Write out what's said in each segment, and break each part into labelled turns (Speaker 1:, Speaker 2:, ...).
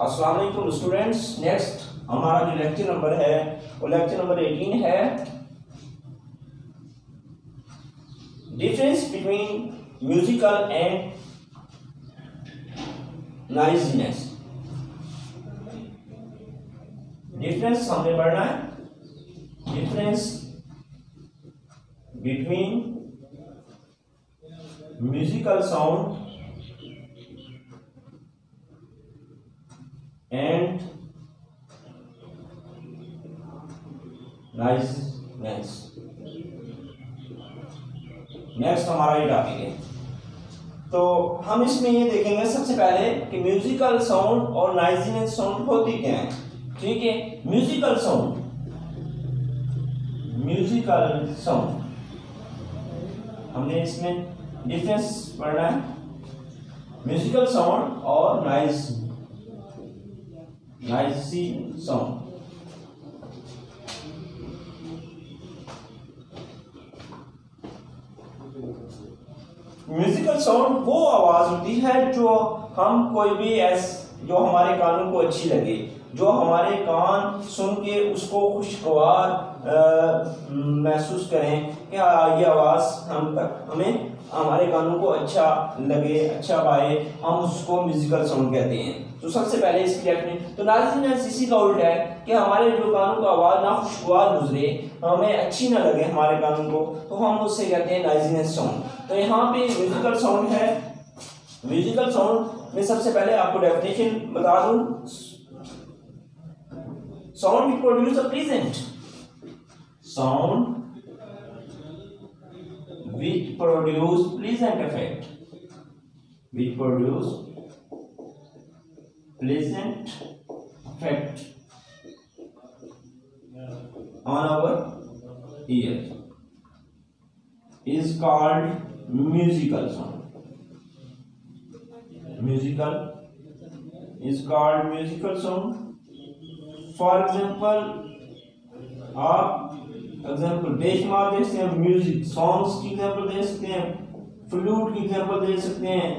Speaker 1: अस्सलाम वालेकुम students. Next हमारा जो लेक्चर नंबर है वो लेक्चर नंबर 18 है, difference between musical and noisiness. Difference हमने पढ़ना है, difference between musical sound and noisiness. Next हमारा ये टॉपिक है। तो हम इसमें ये देखेंगे सबसे पहले कि म्यूजिकल साउंड और नॉइजीनेस साउंड होती क्या है। ठीक है, म्यूजिकल साउंड, म्यूजिकल साउंड हमने इसमें डिफरेंस पढ़ना है, म्यूजिकल साउंड और नॉइजी साउंड। म्यूजिकल साउंड वो आवाज होती है जो हम कोई भी जो हमारे कानों को अच्छी लगे, जो हमारे कान सुन के उसको खुशगवार महसूस करें कि ये आवाज हमें हमारे कानों को अच्छा लगे, अच्छा पाए, हम उसको म्यूजिकल साउंड कहते हैं। तो सबसे पहले इसकी डेफिनेशन, तो नॉइजीनेस इसी का उल्टा है कि हमारे जो कानों को आवाज ना खुशगवार गुजरे, हमें अच्छी ना लगे हमारे कानों को, तो हम उससे कहते हैं नॉइजीनेस साउंड। तो यहाँ पे म्यूजिकल साउंड है, म्यूजिकल साउंड में सबसे पहले आपको डेफिनेशन बता दूं, sound which produce a pleasant, sound which produce pleasant effect, which produce pleasant effect on our ear is called musical sound. Musical is called musical sound. For example, आप example बेशुमार दे सकते हैं, म्यूजिक सॉन्ग्स की example दे सकते हैं, flute की example दे सकते हैं,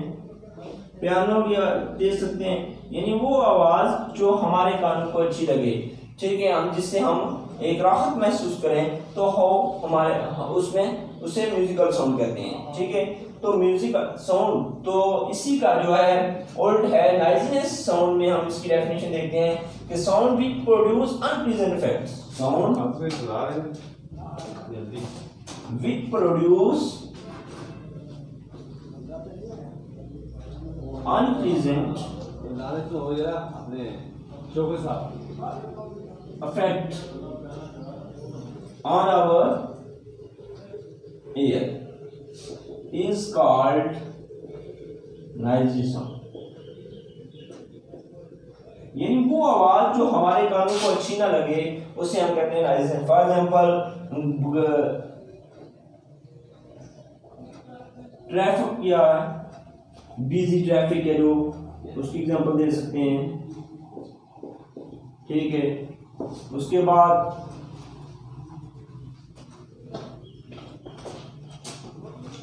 Speaker 1: पियानो की दे सकते हैं, यानी वो आवाज जो हमारे कानों को अच्छी लगे, ठीक है, हम जिससे हम एक राहत महसूस करें, तो हो हमारे उसमें उसे म्यूजिकल साउंड कहते हैं। ठीक है, तो म्यूजिकल साउंड तो इसी का जो है उल्ट है। नॉइजीनेस साउंड में हम इसकी डेफिनेशन देखते हैं कि sound which produce unpleasant effects, sound which produce unpleasant effect on our ear is called noisy sound। यानी वो आवाज जो हमारे कानों को अच्छी ना लगे उसे हम कहते हैं नॉइजी। फॉर एग्जाम्पल ट्रैफिक या बिजी ट्रैफिक है जो, उसकी एग्जांपल दे सकते हैं। ठीक है, उसके बाद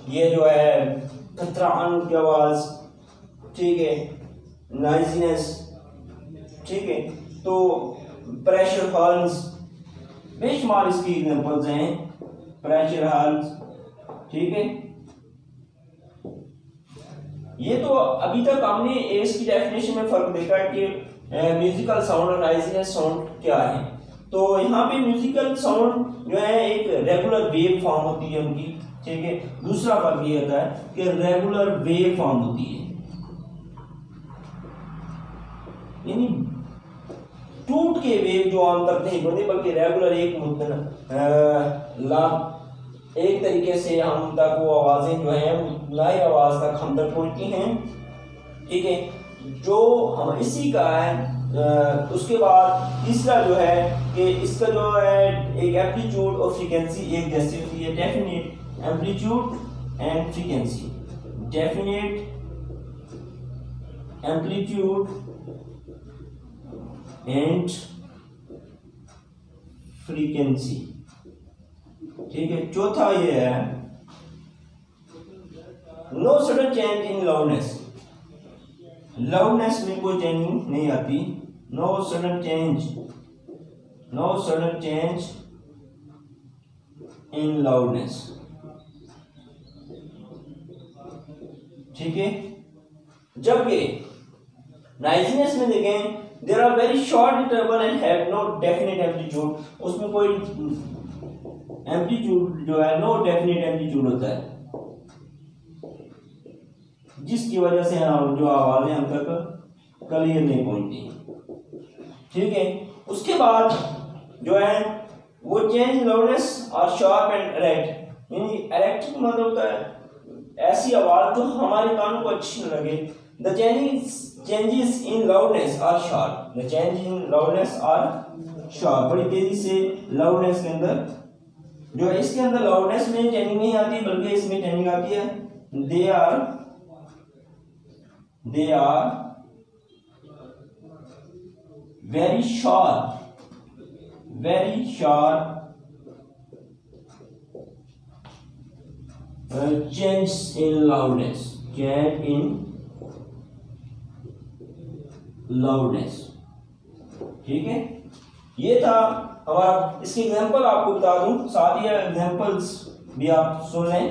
Speaker 1: ये जो है खतरान की आवाज, ठीक है, नॉइजीनेस। ठीक है, तो प्रेशर हॉर्न्स, बेशुमार इसकी एग्जांपल्स हैं, प्रेशर हॉर्न्स। ठीक है, ये तो अभी तक हमने इसकी डेफिनेशन में फर्क देखा कि म्यूजिकल साउंड और नॉइजीनेस साउंड क्या है। तो यहाँ पे म्यूजिकल साउंड जो है एक रेगुलर वेव फॉर्म होती है उनकी। ठीक है, दूसरा फर्क ये होता है कि रेगुलर वेव फॉर्म होती है, यानी टूट के वेव जो आम तक नहीं बनते बल्कि रेगुलर एक तरीके से हम तक वो आवाजें जो हैं नई आवाज तक हम तक पहुंचती हैं। ठीक है, जो हम इसी का है। उसके बाद तीसरा जो है कि इसका जो है एक एम्पलीट्यूड और फ्रीक्वेंसी एक जैसी होती है, definite amplitude and frequency, definite amplitude and frequency. ठीक है, चौथा ये है no sudden change in loudness, loudness में कोई चेंजिंग नहीं आती, no sudden change in loudness. ठीक है, जबकि नॉइजीनेस में देखें there are very short interval and have no definite amplitude, उसमें कोई एम्पलीट्यूड जो है नो डेफिनेट एम्पलीट्यूड होता है, जिसकी वजह से जो आवाजें हम तक क्लियर नहीं पहुंचती। ठीक है, उसके बाद जो है वो चेंज लाउडनेस और शार्प एंड इरेक्ट, यानी इरेक्ट मतलब होता है ऐसी आवाज जो हमारे कानों को अच्छी न लगे। द चेंजेस इन लाउडनेस और sharp, the change in loudness और शार्प, बड़ी तेजी से लाउडनेस के अंदर जो है, इसके अंदर लाउडनेस में चेंजिंग नहीं आती बल्कि इसमें चेंजिंग आती है। They are very sharp change in loudness, ठीक है, ये था हमारा। इसके एग्जांपल आपको बता दूं, साथ ही एग्जांपल्स भी आप सुन लें।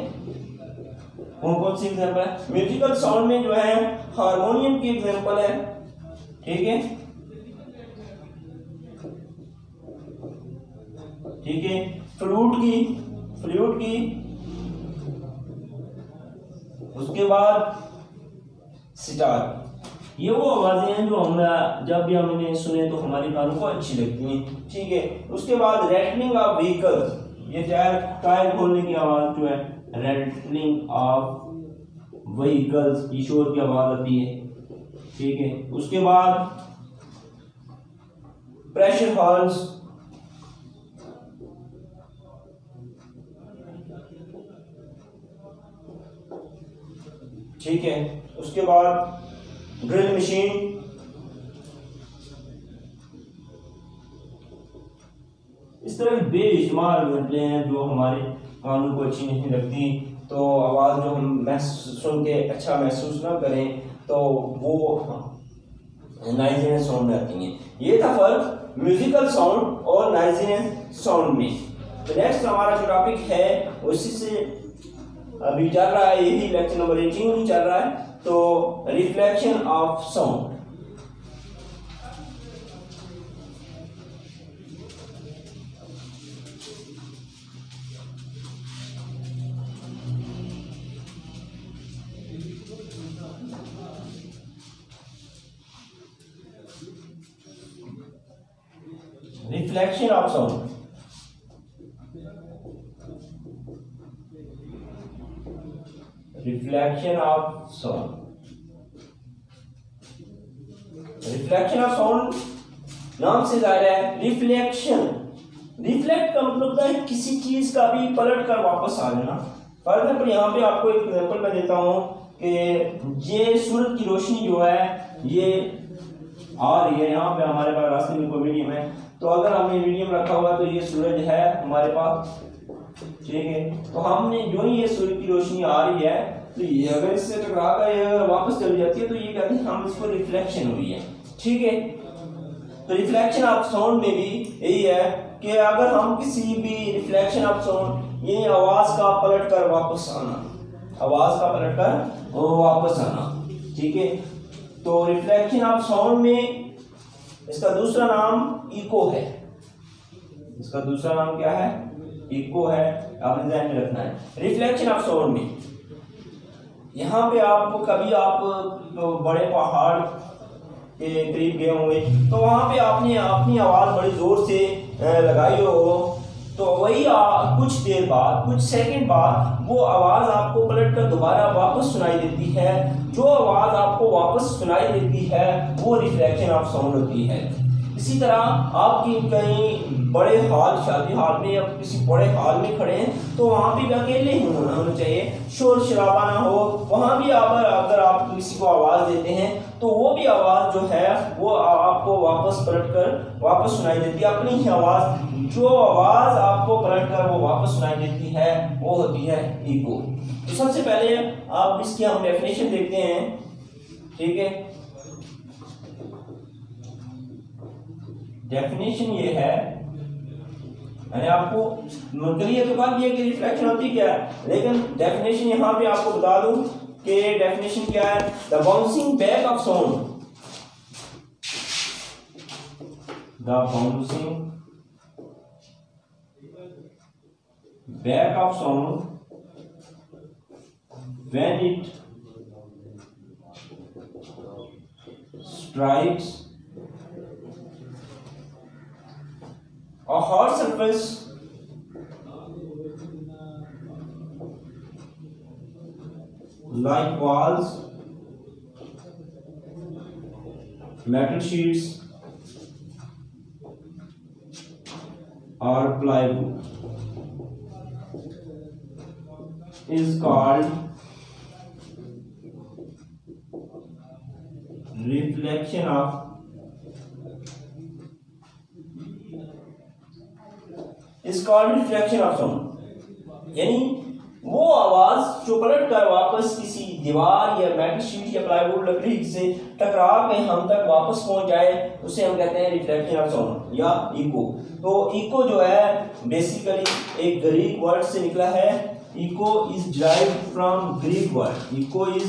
Speaker 1: कौन सी एग्जांपल है? म्यूजिकल साउंड में जो है हारमोनियम की एग्जांपल है। ठीक है, फ्लूट की, उसके बाद सितार। ये वो आवाजें हैं जो हम जब भी हम इन्हें सुने तो हमारे कानों को अच्छी लगती हैं। ठीक है, उसके बाद रैटलिंग ऑफ व्हीकल्स, ये टायर खोलने की आवाज जो है, रैटलिंग ऑफ व्हीकल्स की शोर की आवाज आती है। ठीक है, उसके बाद प्रेशर हॉर्न्स, ठीक है, उसके बाद ड्रिल मशीन, इस तरह बेशुमार घंटे हैं जो हमारे कानों को अच्छी नहीं लगती। तो आवाज जो हम सुन के अच्छा महसूस ना करें तो वो नॉइजीनेस साउंड में आती हैं। ये था फर्क म्यूजिकल साउंड और नॉइजीनेस साउंड में। तो नेक्स्ट हमारा जो टॉपिक है उसी से अभी चल रहा है, यही लेक्चर नंबर 18 ही चल रहा है। तो reflection of sound, reflection of sound. Reflection of sound नाम से जाहिर है। रिफ्लेक्ट का मतलब होता है किसी चीज का भी पलट कर वापस आ जाना। फॉर एग्जाम्पल यहाँ पे आपको एक एग्जाम्पल मैं देता हूँ कि ये सूरज की रोशनी जो है ये आ रही है, यहाँ पे हमारे पास रास्ते में कोई मीडियम है, तो अगर हमने मीडियम रखा हुआ तो ये सूरज है हमारे पास। ठीक है, तो हमने जो ही ये सूरज की रोशनी आ रही है तो ये अगर इससे टकरा कर ये अगर वापस चली जाती है तो ये कहते हैं हम इसको रिफ्लेक्शन हुई है। ठीक है, तो रिफ्लेक्शन ऑफ साउंड में भी यही है कि अगर हम किसी भी रिफ्लेक्शन ऑफ साउंड, ये आवाज का पलट कर वापस आना, ठीक है। तो रिफ्लेक्शन ऑफ साउंड में इसका दूसरा नाम इको है। इसका दूसरा नाम क्या है? इको है, आपने ध्यान में रखना है। रिफ्लेक्शन ऑफ साउंड में यहाँ पे आपको कभी आप तो बड़े पहाड़ के करीब गए होंगे तो वहां पे आपने अपनी आवाज बड़ी जोर से लगाई हो, तो वही कुछ देर बाद, कुछ सेकंड बाद वो आवाज आपको पलट कर दोबारा वापस सुनाई देती है। जो आवाज आपको वापस सुनाई देती है वो रिफ्लेक्शन ऑफ साउंड होती है। इसी तरह आपकी कहीं बड़े हॉल, शादी हॉल में या किसी बड़े हॉल में खड़े हैं तो वहां भी अकेले ही होना चाहिए, शोर शराबा ना हो। वहां भी अगर आप किसी को आवाज देते हैं तो वो भी आवाज जो है वो आपको वापस पलट कर वापस सुनाई देती है। अपनी ही आवाज, जो आवाज आपको पलट कर वो वापस सुनाई देती है वो होती है इको। तो सबसे पहले आप इसकी हम डेफिनेशन देखते हैं। ठीक है, डेफिनेशन ये है, मैंने आपको क्लियर तो कहा कि रिफ्लेक्शन होती क्या है, लेकिन डेफिनेशन यहां पे आपको बता दूं कि डेफिनेशन क्या है। The bouncing back of sound, the bouncing back of sound when it strikes a hard surface like walls, metal sheets or plywood is called reflection of, is called reflection of sound. यानी वो आवाज जो पलट कर वापस किसी दीवार या मेटल शीट या प्लाईवुड लकड़ी से टकरा के हम तक वापस पहुंच जाए, उसे हम कहते हैं रिफ्लेक्शन ऑफ साउंड या इको। तो इको जो है बेसिकली एक ग्रीक वर्ड से निकला है। Eco is derived from Greek word, eco is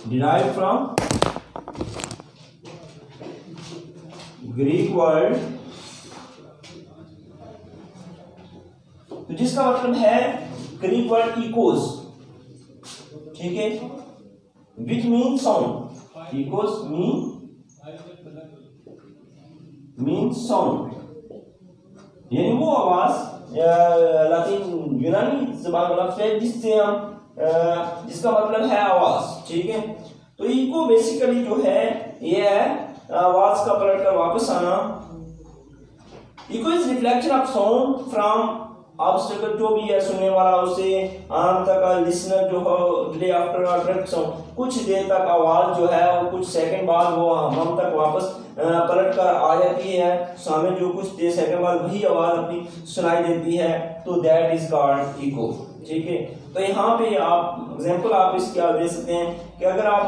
Speaker 1: derived from Greek word, तो जिसका मतलब है ग्रीक वर्ड इकोस, ठीक है, which mean sound. Eeco mean sound, यानी वो आवाज लातीन यूनानी ज़बान का लफ्ज़ है जिससे हम जिसका मतलब है आवाज, ठीक है। तो इको बेसिकली जो है ये है आवाज का पलट कर वापस आना। Echo is reflection of sound from obstacle, जो भी है सुनने वाला उसे आम तक लिसनर जो हो डिले आफ्टर अट्रैक्ट साउंड, कुछ देर तक आवाज जो है और कुछ सेकंड बाद वो हम तक वापस पलट कर आ जाती है, सामने जो कुछ देर सेकंड बाद वही आवाज अपनी सुनाई देती है, तो दैट इज कॉल्ड इको, ठीक है। तो यहाँ पे आप एग्जांपल आप इसका दे सकते हैं कि अगर आप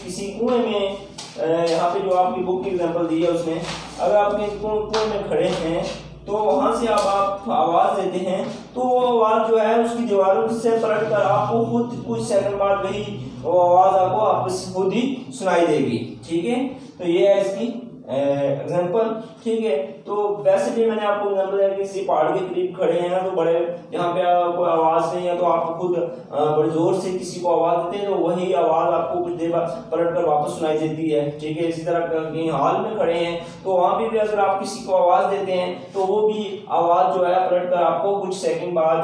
Speaker 1: किसी कुएं में, यहाँ पे जो आपकी बुक की एग्जांपल दी है उसमें, अगर आप कुएं में खड़े हैं तो वहां से आप आवाज देते हैं, तो वो आवाज जो है उसकी दीवारों से पलट कर आपको खुद कुछ सेकंड बाद वही वो आवाज आपको आपस खुद ही सुनाई देगी, ठीक है। तो ये है इसकी एग्जांपल, ठीक है। तो वैसे भी मैंने आपको एग्जांपल दिया कि किसी पहाड़ के करीब खड़े हैं तो बड़े यहाँ पे कोई आवाज नहीं है तो आप खुद बड़े जोर से किसी को आवाज देते हैं तो वही आवाज आपको कुछ देर बाद पलट कर वापस सुनाई देती है, ठीक है। इसी तरह कहीं हॉल में खड़े हैं तो वहां पे भी अगर आप किसी को आवाज देते हैं तो वो भी आवाज जो है पलट कर आपको कुछ सेकंड बाद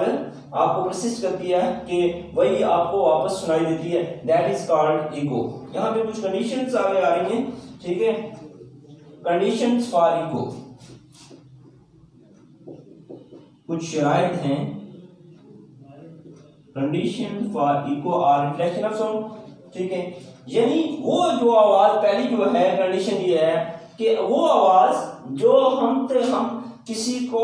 Speaker 1: आपको प्रसिस्ट करती है कि वही आपको वापस सुनाई देती है, दैट इज कॉल्ड इको। यहाँ पे कुछ कंडीशंस आगे आ रही हैं, ठीक है। कंडीशंस फॉर इको, कुछ शराइत हैं। Condition for echo or reflection of sound, ठीक है। यानी वो जो आवाज पहली जो है कंडीशन ये है कि वो आवाज जो हम किसी को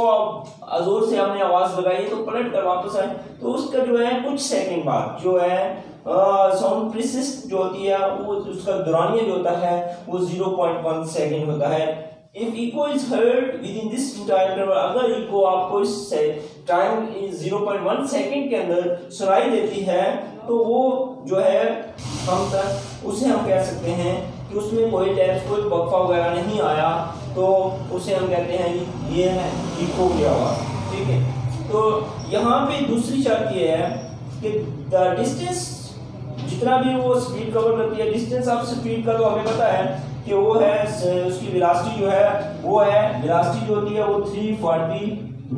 Speaker 1: जोर से हमने आवाज लगाई तो पलट कर वापस आए तो उसका जो है कुछ सेकंड बाद जो है साउंड प्रिसिस्ट जो होती है वो उसका दौरानिया जो होता है वो 0.1 सेकंड होता है। If echo is heard within this time interval, अगर इको आपको इस टाइम 0.1 सेकंड के अंदर सुनाई देती है तो वो जो है उसे हम कह सकते हैं कि उसमें कोई कोई वक्फा वगैरह नहीं आया, तो उसे हम कहते हैं ये है इको की आवाज, ठीक है। तो यहाँ पे दूसरी शर्त ये है कि द डिस्टेंस, जितना भी वो स्पीड कवर करती है, डिस्टेंस ऑफ स्पीड का तो हमें पता है कि वो है उसकी वेलोसिटी जो है वो है, वेलोसिटी जो होती है वो 340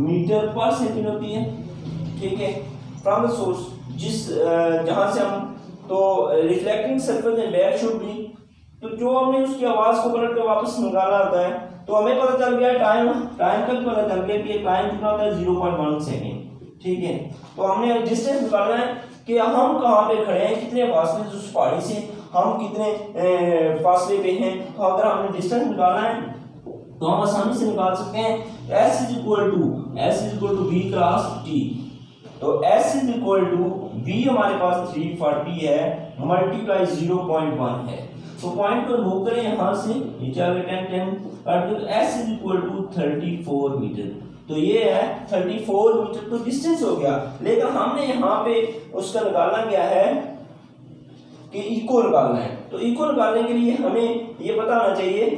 Speaker 1: मीटर पर सेकंड होती है, ठीक है। फ्रॉम द सोर्स, जिस जहां से हम, तो reflecting surface and back should be, तो जो हमने उसकी आवाज को पलट कर वापस निकालना होता है तो हमें पता चल गया टाइम तक पता चल गया कि टाइम कितना होता है 0.1 सेकंड, ठीक है। तो हमने डिस्टेंस निकालना है कि हम कहाँ पे खड़े हैं, कितने फासले से उस पहाड़ी से हम कितने फासले पे हैं। तो अगर हमने डिस्टेंस निकालना है तो हम आसानी से निकाल सकते हैं। S is equal to V cross T, तो S is equal to V हमारे पास 340 है मल्टीप्लाई 0.1 है, तो पॉइंट को मूव करें यहाँ से नीचे आगे 10 10 काट दो, s is equal to 34 metre. तो ये है 34 मीटर तो डिस्टेंस हो गया, लेकिन हमने यहाँ पे उसका निकालना क्या है कि इको निकालना है। तो इको निकालने के लिए हमें ये पता होना चाहिए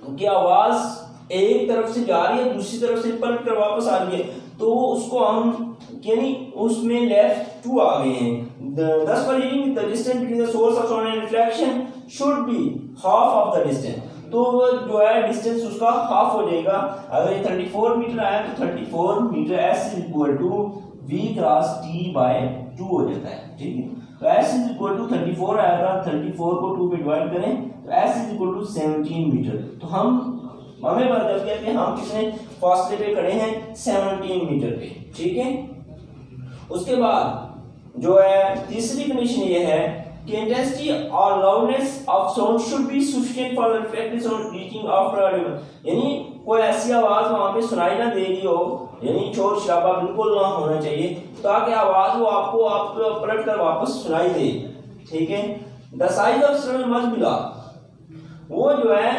Speaker 1: कि आवाज एक तरफ से जा रही है दूसरी तरफ से पलट कर वापस आ रही है, तो उसको हम यानी उसमें लेफ्ट 2 आ गए हैं। thus for reading the distance between the source of sound and reflection should be half of the distance। तो जो है डिस्टेंस उसका हाफ हो जाएगा। अगर ये 34 मीटर आया तो 34 metre s is equal to v cross t by 2 हो जाता है, ठीक है। तो s इज इक्वल टू 34 आएगा, 34 को 2 पे डिवाइड करें तो s is equal to 17 metre. तो हमें पता चल गया कि हम कितने फासले पे खड़े हैं, 17 मीटर पे, ठीक है। उसके बाद जो है तीसरी कंडीशन ये है कि इंटेंसिटी और loudness of sound should be sufficient for reflective sound reaching after Audible. यानी कोई ऐसी आवाज वहां पे सुनाई ना दे रही हो, यानी शोर शराबा बिल्कुल ना होना चाहिए ताकि आवाज वो आपको पलट कर वापस सुनाई दे, ठीक है। The size of sound must be large. वो जो है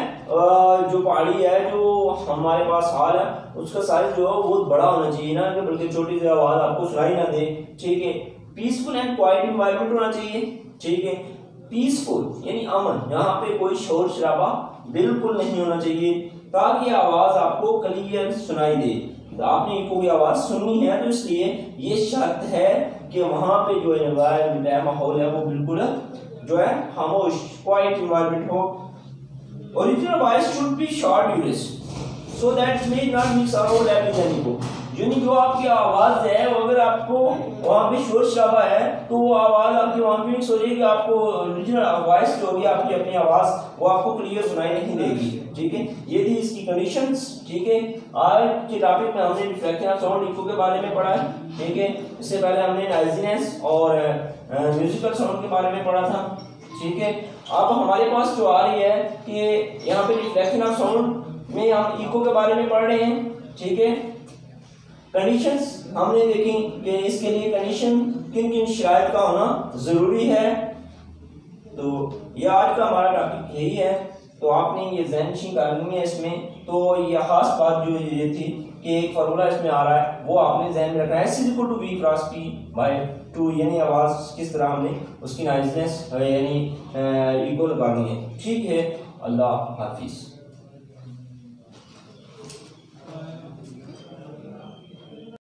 Speaker 1: जो पहाड़ी है जो हमारे पास हाल है उसका साइज जो है बहुत बड़ा होना चाहिए ना, कि बल्कि छोटी सी आवाज आपको सुनाई ना दे, ठीक है। पीसफुल एंड क्वाइट एनवायरनमेंट होना चाहिए, ठीक है। पीसफुल यानी अमन, यहाँ पे कोई शोर शराबा बिल्कुल नहीं होना चाहिए ताकि आवाज आपको क्लियर सुनाई दे। तो आपने इको की आवाज सुननी है तो इसलिए ये शर्त है कि वहां पे जो एनवायरनमेंट है, माहौल है, वो बिल्कुल जो है खामोश क्वाइट एनवायरनमेंट हो। Original voice should be short duration so that it may not mix or overlap with any echo। यानी जो आपकी आवाज है वो अगर आपको वहाँ पे शोर शराबा है तो वो आवाज आपकी वहाँ पे मिक्स हो जाएगी, आपको ओरिजिनल वॉइस जो होगी आपकी अपनी आवाज वो आपको क्लियर सुनाई नहीं देगी, ठीक है। ये थी इसकी कंडीशंस, ठीक है। आज के टॉपिक में हमने रिफ्लेक्शन ऑफ साउंड इको के बारे में पढ़ा है, ठीक है। इससे पहले हमने नॉइजीनेस और म्यूजिकल साउंड के बारे में पढ़ा था, ठीक है। अब हमारे पास जो आ रही है कि यहाँ पे रिफ्लेक्शन ऑफ साउंड में हम इको के बारे में पढ़ रहे हैं, ठीक है। कंडीशंस हमने देखी कि इसके लिए कंडीशन किन किन शराइत का होना जरूरी है। तो ये आज का हमारा टॉपिक यही है, तो आपने ये ज़हननशीं करनी है इसमें। तो ये खास बात जो ये थी कि एक फार्मूला इसमें आ रहा है वो आपने ज़हन में रखना है, s equal to v cross t by 2, यानी आवाज़ किस तरह हमने उसकी नॉइज़नेस यानी इको लगानी है, ठीक है। अल्लाह हाफिज़।